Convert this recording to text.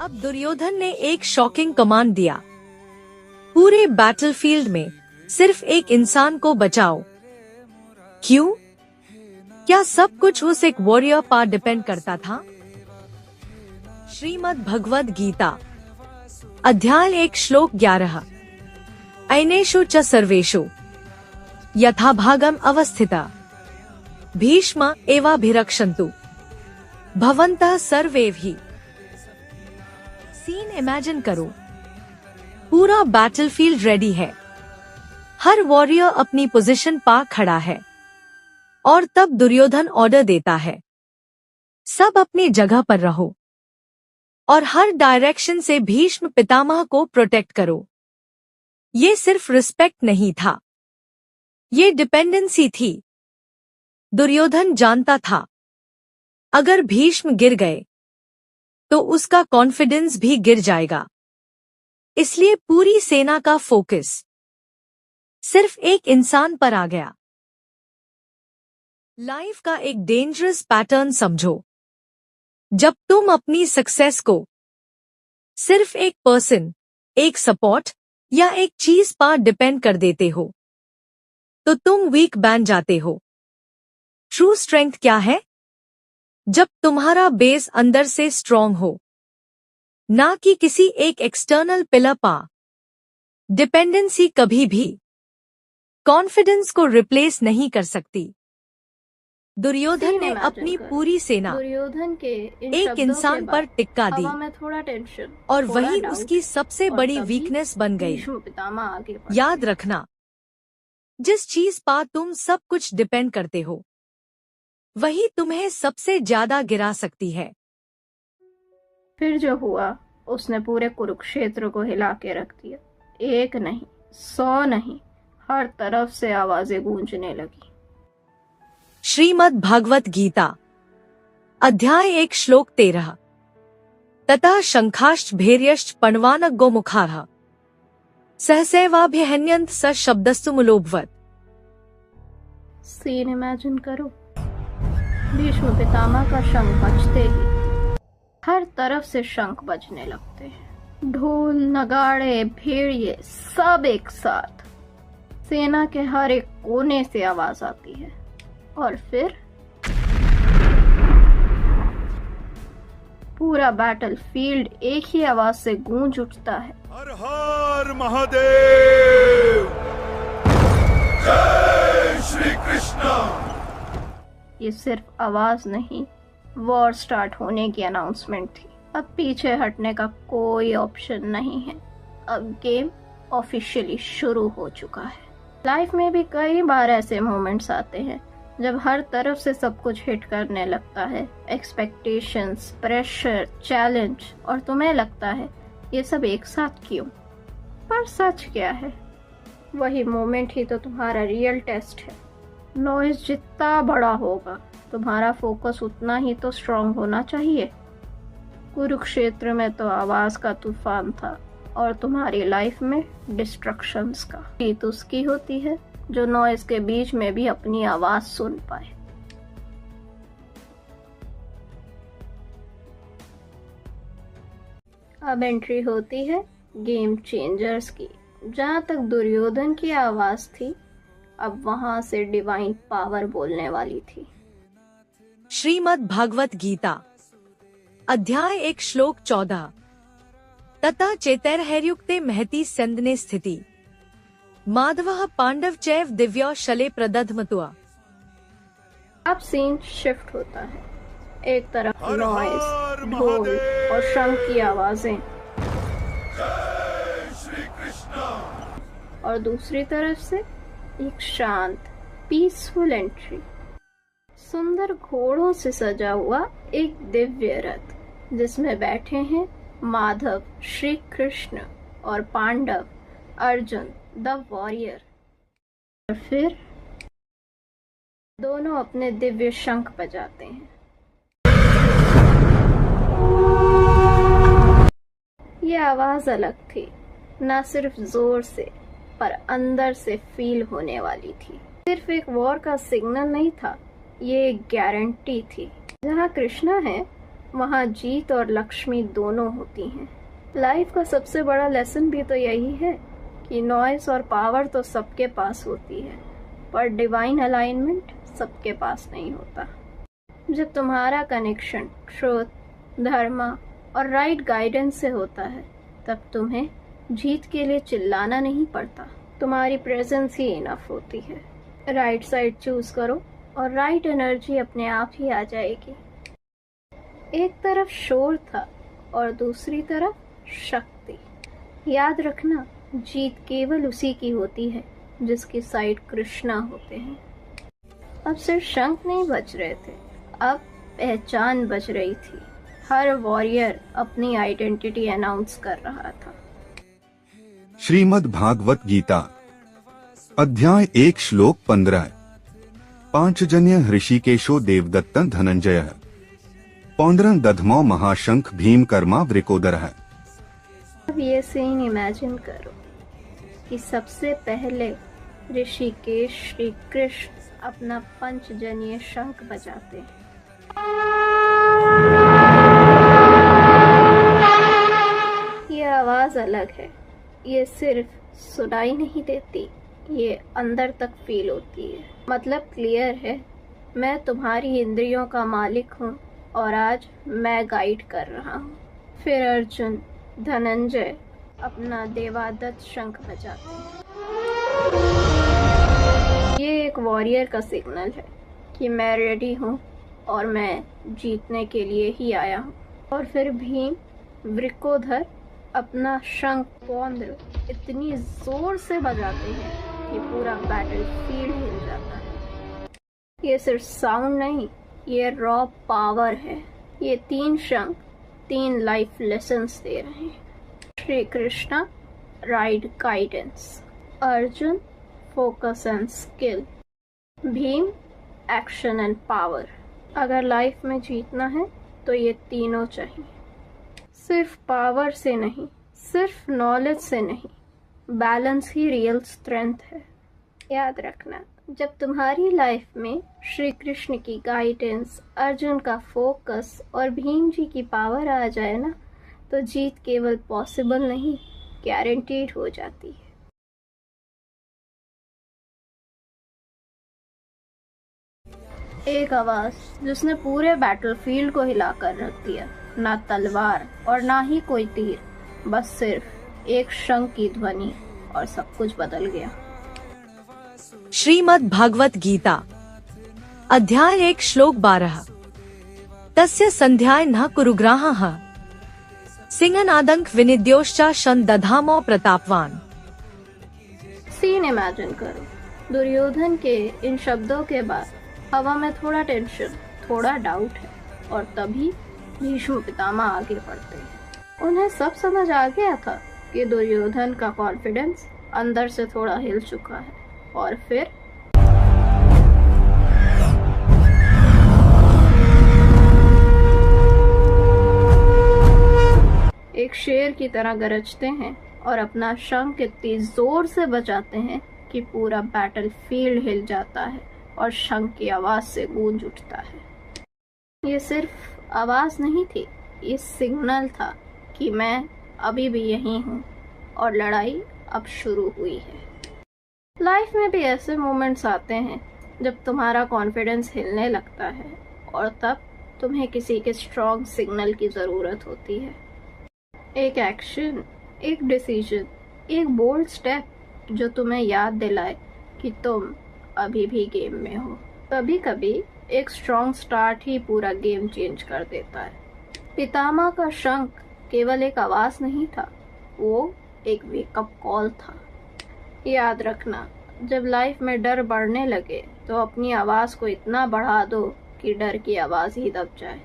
अब दुर्योधन ने एक शॉकिंग कमांड दिया, पूरे बैटलफील्ड में सिर्फ एक इंसान को बचाओ। क्यों? क्या सब कुछ उस एक वॉरियर पर डिपेंड करता था? श्रीमद् भगवद गीता अध्याय 1 श्लोक 11 ऐनेषु च सर्वेषु यथा भागम अवस्थिता भीष्म एवाभिरक्षन्तु भवन्तः सर्वे ही। सीन इमेजिन करो, पूरा बैटलफील्ड रेडी है, हर वॉरियर अपनी पोजीशन पा खड़ा है, और तब दुर्योधन ऑर्डर देता है, सब अपनी जगह पर रहो और हर डायरेक्शन से भीष्म पितामह को प्रोटेक्ट करो। ये सिर्फ रिस्पेक्ट नहीं था, ये डिपेंडेंसी थी। दुर्योधन जानता था, अगर भीष्म गिर गए तो उसका कॉन्फिडेंस भी गिर जाएगा। इसलिए पूरी सेना का फोकस सिर्फ एक इंसान पर आ गया। लाइफ का एक डेंजरस पैटर्न समझो, जब तुम अपनी सक्सेस को सिर्फ एक पर्सन, एक सपोर्ट या एक चीज पर डिपेंड कर देते हो तो तुम वीक बन जाते हो। ट्रू स्ट्रेंथ क्या है? जब तुम्हारा बेस अंदर से स्ट्रॉन्ग हो, ना कि किसी एक एक्सटर्नल पिलर पा। डिपेंडेंसी कभी भी कॉन्फिडेंस को रिप्लेस नहीं कर सकती। दुर्योधन ने अपनी पूरी सेना दुर्योधन के एक इंसान पर टिक्का दी में थोड़ा टेंशन और वही उसकी सबसे बड़ी वीकनेस बन गई। पितामह आगे याद रखना, जिस चीज पर तुम सब कुछ डिपेंड करते हो वही तुम्हें सबसे ज्यादा गिरा सकती है। फिर जो हुआ उसने पूरे कुरुक्षेत्र को हिला के रख दिया। एक नहीं, 100 नहीं, हर तरफ से आवाजें गूंजने लगी। श्रीमद् भागवत गीता अध्याय 1 श्लोक 13 तथा शंखाश्च भैर्यश्च पणवानगो मुखारः सहसैवाभ्यहन्यन्त स शब्दस्तु मुलोभवत्। सीन इमेजिन करो, भीष्म पितामह का शंख बजते ही हर तरफ से शंख बजने लगते हैं। ढोल, नगाड़े, भेड़िए सब एक साथ, सेना के हर एक कोने से आवाज आती है और फिर पूरा बैटलफील्ड एक ही आवाज से गूंज उठता है, हर हर महादेव, जय श्री कृष्ण। ये सिर्फ आवाज नहीं, वॉर स्टार्ट होने की अनाउंसमेंट थी। अब पीछे हटने का कोई ऑप्शन नहीं है, अब गेम ऑफिशियली शुरू हो चुका है। लाइफ में भी कई बार ऐसे मोमेंट्स आते हैं जब हर तरफ से सब कुछ हिट करने लगता है, एक्सपेक्टेशंस, प्रेशर, चैलेंज, और तुम्हें लगता है ये सब एक साथ क्यों। पर सच क्या है, वही मोमेंट ही तो तुम्हारा रियल टेस्ट है। नॉइज जितना बड़ा होगा तुम्हारा फोकस उतना ही तो स्ट्रांग होना चाहिए। कुरुक्षेत्र में तो आवाज का तूफान था और तुम्हारी लाइफ में डिस्ट्रक्शंस का। जीत उसकी होती है जो नॉइज के बीच में भी अपनी आवाज सुन पाए। अब एंट्री होती है गेम चेंजर्स की। जहां तक दुर्योधन की आवाज थी, अब वहां से डिवाइन पावर बोलने वाली थी। श्रीमद् भागवत गीता अध्याय 1 श्लोक 14 तथा चेतैर्हैर्युक्ते महती स्यन्दने स्थिति माधवः पांडव चैव दिव्या शले प्रदधमतुआ। अब सीन शिफ्ट होता है। एक तरफ नॉइज, ढोल और शंख की आवाजें, और दूसरी तरफ से एक शांत, पीसफुल एंट्री। सुंदर घोड़ों से सजा हुआ एक दिव्य रथ जिसमें बैठे हैं माधव, श्री कृष्ण और पांडव, अर्जुन द वॉरियर। और फिर दोनों अपने दिव्य शंख बजाते हैं। ये आवाज अलग थी, ना सिर्फ जोर से पर अंदर से फील होने वाली थी। सिर्फ एक वॉर का सिग्नल नहीं था, ये एक गारंटी थी। जहाँ कृष्णा है वहाँ जीत और लक्ष्मी दोनों होती हैं। लाइफ का सबसे बड़ा लेसन भी तो यही है कि नॉइस और पावर तो सबके पास होती है, पर डिवाइन अलाइनमेंट सबके पास नहीं होता। जब तुम्हारा कनेक्शन ट्रुथ, धर्म और राइट गाइडेंस से होता है, तब तुम्हें जीत के लिए चिल्लाना नहीं पड़ता। तुम्हारी प्रेजेंस ही इनफ होती है। राइट साइड चूज करो और राइट एनर्जी अपने आप ही आ जाएगी। एक तरफ शोर था और दूसरी तरफ शक्ति। याद रखना, जीत केवल उसी की होती है जिसकी साइड कृष्णा होते हैं। अब सिर्फ शंख नहीं बज रहे थे, अब पहचान बज रही थी। हर वॉरियर अपनी आइडेंटिटी अनाउंस कर रहा था। श्रीमद् भागवत गीता अध्याय 1 श्लोक 15। पांचजन्य ऋषिकेशो देवदत्त धनंजय पौंड्रं दधमो महाशंख भीम कर्मा वृकोदर। अब ये सीन इमेजिन करो कि सबसे पहले ऋषिकेश श्री कृष्ण अपना पंचजन्य शंख बजाते हैं। ये आवाज अलग है। ये सिर्फ सुनाई नहीं देती, ये अंदर तक फील होती है। मतलब क्लियर है, मैं तुम्हारी इंद्रियों का मालिक हूँ और आज मैं गाइड कर रहा हूँ। फिर अर्जुन धनंजय अपना देवादत्त शंख बजाते हैं। ये एक वॉरियर का सिग्नल है कि मैं रेडी हूँ और मैं जीतने के लिए ही आया हूँ। और फिर भीम वृकोधर अपना शंख पौंड्र इतनी जोर से बजाते हैं कि पूरा बैटल फील्ड हिल जाता है। ये सिर्फ साउंड नहीं, ये रॉ पावर है। ये 3 शंख 3 लाइफ लेसन्स दे रहे हैं। Shri Krishna right guidance, Arjun focus and skill, Bhim action and power. अगर लाइफ में जीतना है तो ये तीनों चाहिए। सिर्फ पावर से नहीं, सिर्फ नॉलेज से नहीं, बैलेंस ही रियल स्ट्रेंथ है। याद रखना, जब तुम्हारी लाइफ में श्री कृष्ण की गाइडेंस, अर्जुन का फोकस और भीम जी की पावर आ जाए ना, तो जीत केवल पॉसिबल नहीं, गारंटीड हो जाती है। एक आवाज जिसने पूरे बैटलफील्ड को हिलाकर रख दिया। ना तलवार और ना ही कोई तीर, बस सिर्फ एक शंख की ध्वनि और सब कुछ बदल गया। श्रीमद् भागवत गीता अध्याय 1 श्लोक 12। तस्य संध्याय न कुरुग्राहः सिंहनादंक विनिद्योश्चा शन दधामो प्रतापवान। सीन इमेजिन करो, दुर्योधन के इन शब्दों के बाद हवा में थोड़ा टेंशन, थोड़ा डाउट है, और तभी भीष्म पितामह आगे बढ़ते हैं। उन्हें सब समझ आ गया था कि दुर्योधन का कॉन्फिडेंस अंदर से थोड़ा हिल चुका है। और फिर एक शेर की तरह गरजते हैं और अपना शंख इतनी जोर से बजाते हैं कि पूरा बैटल फील्ड हिल जाता है और शंख की आवाज से गूंज उठता है। ये सिर्फ आवाज नहीं थी, ये सिग्नल था कि मैं अभी भी यहीं हूँ और लड़ाई अब शुरू हुई है। लाइफ में भी ऐसे मोमेंट्स आते हैं जब तुम्हारा कॉन्फिडेंस हिलने लगता है और तब तुम्हें किसी के स्ट्रॉन्ग सिग्नल की ज़रूरत होती है। एक एक्शन, एक डिसीजन, एक बोल्ड स्टेप जो तुम्हें याद दिलाए कि तुम अभी भी गेम में हो। कभी कभी एक स्ट्रॉन्ग स्टार्ट ही पूरा गेम चेंज कर देता है। पितामह का शंख केवल एक आवाज नहीं था, वो एक वेकअप कॉल था। याद रखना, जब लाइफ में डर बढ़ने लगे तो अपनी आवाज को इतना बढ़ा दो कि डर की आवाज ही दब जाए।